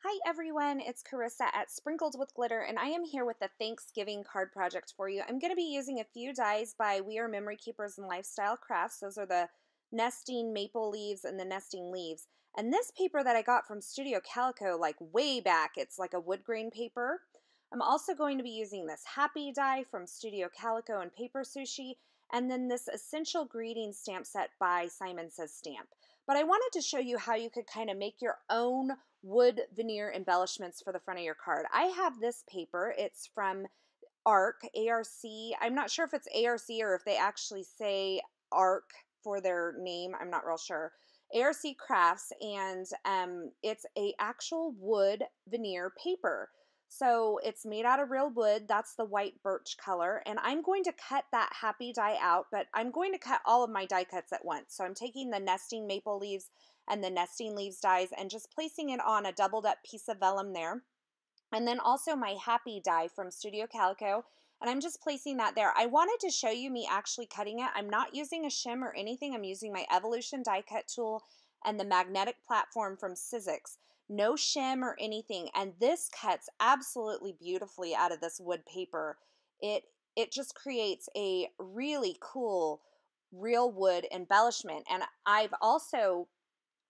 Hi everyone, it's Carissa at Sprinkled with Glitter, and I am here with the Thanksgiving card project for you. I'm going to be using a few dies by We Are Memory Keepers and Lifestyle Crafts. Those are the nesting maple leaves and the nesting leaves. And this paper that I got from Studio Calico, like way back, it's like a wood grain paper. I'm also going to be using this happy die from Studio Calico and Paper Sushi, and then this Essential Greetings stamp set by Simon Says Stamp. But I wanted to show you how you could kind of make your own wood veneer embellishments for the front of your card. I have this paper. It's from ARC, A-R-C. I'm not sure if it's A-R-C or if they actually say ARC for their name. I'm not real sure. A-R-C Crafts, and it's a actual wood veneer paper. So it's made out of real wood. That's the white birch color. And I'm going to cut that happy die out, but I'm going to cut all of my die cuts at once. So I'm taking the nesting maple leaves and the nesting leaves dies and just placing it on a doubled up piece of vellum there. And then also my happy die from Studio Calico, and I'm just placing that there. I wanted to show you me actually cutting it. I'm not using a shim or anything. I'm using my Evolution die cut tool and the magnetic platform from Sizzix. No shim or anything, and this cuts absolutely beautifully out of this wood paper. It just creates a really cool real wood embellishment. And I've also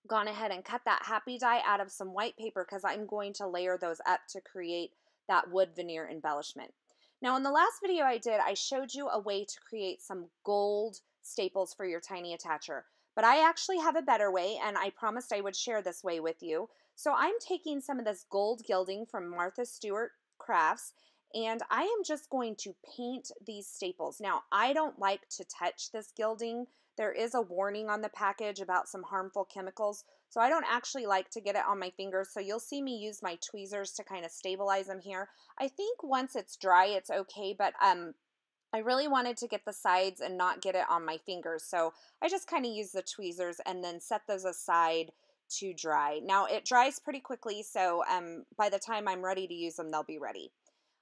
gone ahead and cut that happy die out of some white paper because I'm going to layer those up to create that wood veneer embellishment. Now in the last video I did, I showed you a way to create some gold staples for your tiny attacher, but I actually have a better way, and I promised I would share this way with you. So I'm taking some of this gold gilding from Martha Stewart Crafts, and I am just going to paint these staples. Now I don't like to touch this gilding. There is a warning on the package about some harmful chemicals, so I don't actually like to get it on my fingers, so you'll see me use my tweezers to kind of stabilize them here. I think once it's dry, it's okay, but I really wanted to get the sides and not get it on my fingers, so I just kind of use the tweezers and then set those aside to dry. Now, it dries pretty quickly, so by the time I'm ready to use them, they'll be ready.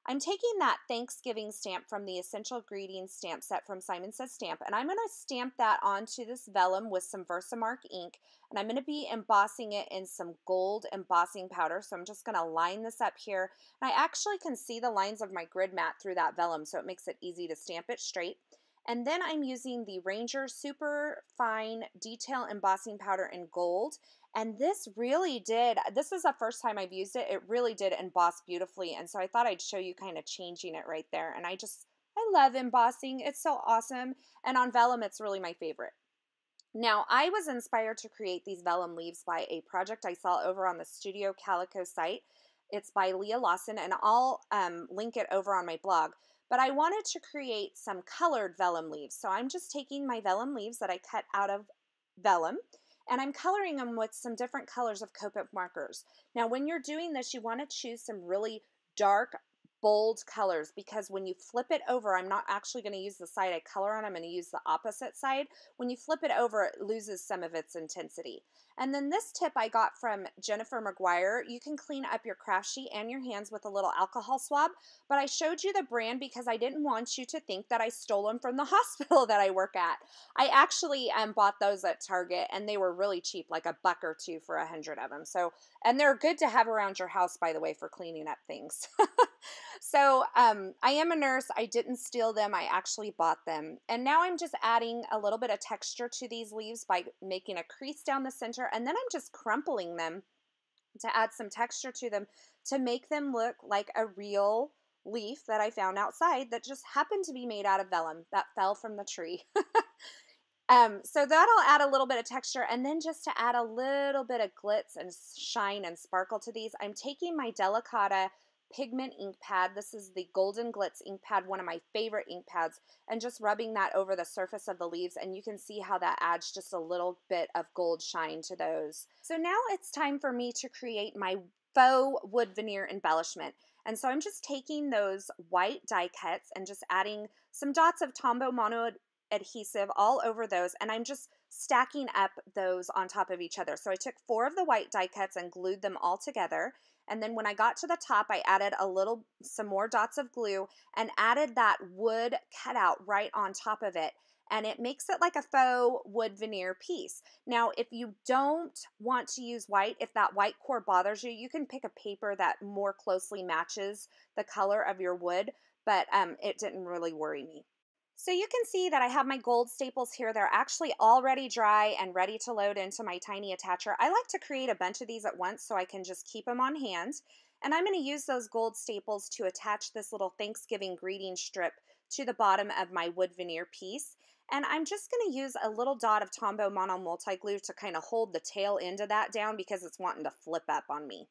I'm taking that Thanksgiving stamp from the Essential Greetings stamp set from Simon Says Stamp, and I'm going to stamp that onto this vellum with some Versamark ink, and I'm going to be embossing it in some gold embossing powder. So I'm just going to line this up here, and I actually can see the lines of my grid mat through that vellum, so it makes it easy to stamp it straight. And then I'm using the Ranger Super Fine Detail Embossing Powder in gold. And this really did, this is the first time I've used it, it really did emboss beautifully. And so I thought I'd show you kind of changing it right there. And I love embossing. It's so awesome. And on vellum, it's really my favorite. Now, I was inspired to create these vellum leaves by a project I saw over on the Studio Calico site. It's by Leah Lawson, and I'll link it over on my blog. But I wanted to create some colored vellum leaves. So I'm just taking my vellum leaves that I cut out of vellum, and I'm coloring them with some different colors of Copic markers. Now, when you're doing this, you want to choose some really dark, bold colors, because when you flip it over, I'm not actually going to use the side I color on, I'm going to use the opposite side. When you flip it over, it loses some of its intensity. And then this tip I got from Jennifer McGuire. You can clean up your craft sheet and your hands with a little alcohol swab, but I showed you the brand because I didn't want you to think that I stole them from the hospital that I work at. I actually bought those at Target, and they were really cheap, like $1 or $2 for 100 of them. So, and they're good to have around your house, by the way, for cleaning up things. So I am a nurse. I didn't steal them. I actually bought them. And now I'm just adding a little bit of texture to these leaves by making a crease down the center, and then I'm just crumpling them to add some texture to them to make them look like a real leaf that I found outside that just happened to be made out of vellum that fell from the tree. So that'll add a little bit of texture, and then just to add a little bit of glitz and shine and sparkle to these, I'm taking my Delicata pigment ink pad. This is the Golden Glitz ink pad, one of my favorite ink pads, and just rubbing that over the surface of the leaves, and you can see how that adds just a little bit of gold shine to those. So now it's time for me to create my faux wood veneer embellishment. And so I'm just taking those white die cuts and just adding some dots of Tombow mono adhesive all over those, and I'm just stacking up those on top of each other. So I took 4 of the white die cuts and glued them all together, and then when I got to the top, I added some more dots of glue and added that wood cutout right on top of it. and it makes it like a faux wood veneer piece. Now, if you don't want to use white, if that white core bothers you, you can pick a paper that more closely matches the color of your wood, but it didn't really worry me. So you can see that I have my gold staples here. They're actually already dry and ready to load into my tiny attacher. I like to create a bunch of these at once so I can just keep them on hand. And I'm going to use those gold staples to attach this little Thanksgiving greeting strip to the bottom of my wood veneer piece. And I'm just going to use a little dot of Tombow Mono Multi-Glue to kind of hold the tail end of that down because it's wanting to flip up on me.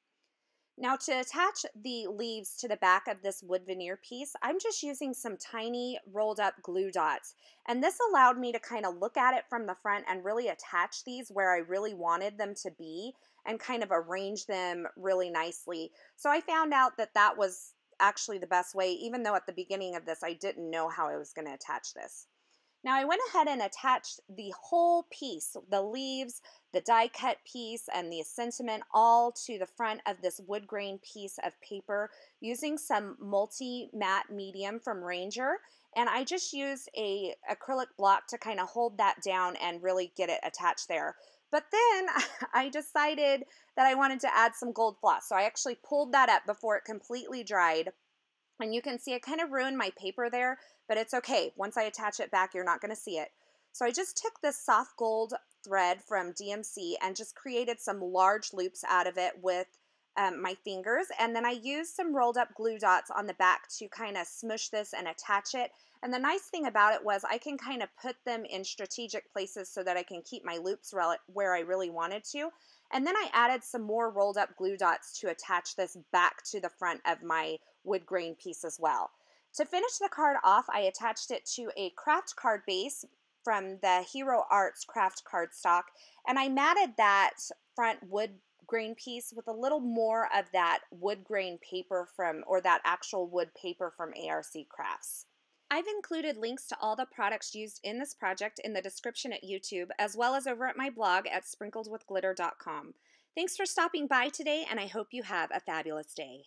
Now, to attach the leaves to the back of this wood veneer piece, I'm just using some tiny rolled up glue dots. And this allowed me to kind of look at it from the front and really attach these where I really wanted them to be and kind of arrange them really nicely. So I found out that that was actually the best way, even though at the beginning of this I didn't know how I was going to attach this. Now I went ahead and attached the whole piece, the leaves, the die cut piece, and the sentiment all to the front of this wood grain piece of paper using some multi-matte medium from Ranger. And I just used a acrylic block to kind of hold that down and really get it attached there. But then I decided that I wanted to add some gold floss. So I actually pulled that up before it completely dried. And you can see I kind of ruined my paper there, but it's okay. Once I attach it back, you're not going to see it. So I just took this soft gold thread from DMC and just created some large loops out of it with my fingers. And then I used some rolled up glue dots on the back to kind of smush this and attach it. And the nice thing about it was I can kind of put them in strategic places so that I can keep my loops where I really wanted to. And then I added some more rolled up glue dots to attach this back to the front of my wood grain piece as well. To finish the card off, I attached it to a craft card base from the Hero Arts craft cardstock, and I matted that front wood grain piece with a little more of that wood grain paper or that actual wood paper from ARC Crafts. I've included links to all the products used in this project in the description at YouTube, as well as over at my blog at sprinkledwithglitter.com. Thanks for stopping by today, and I hope you have a fabulous day.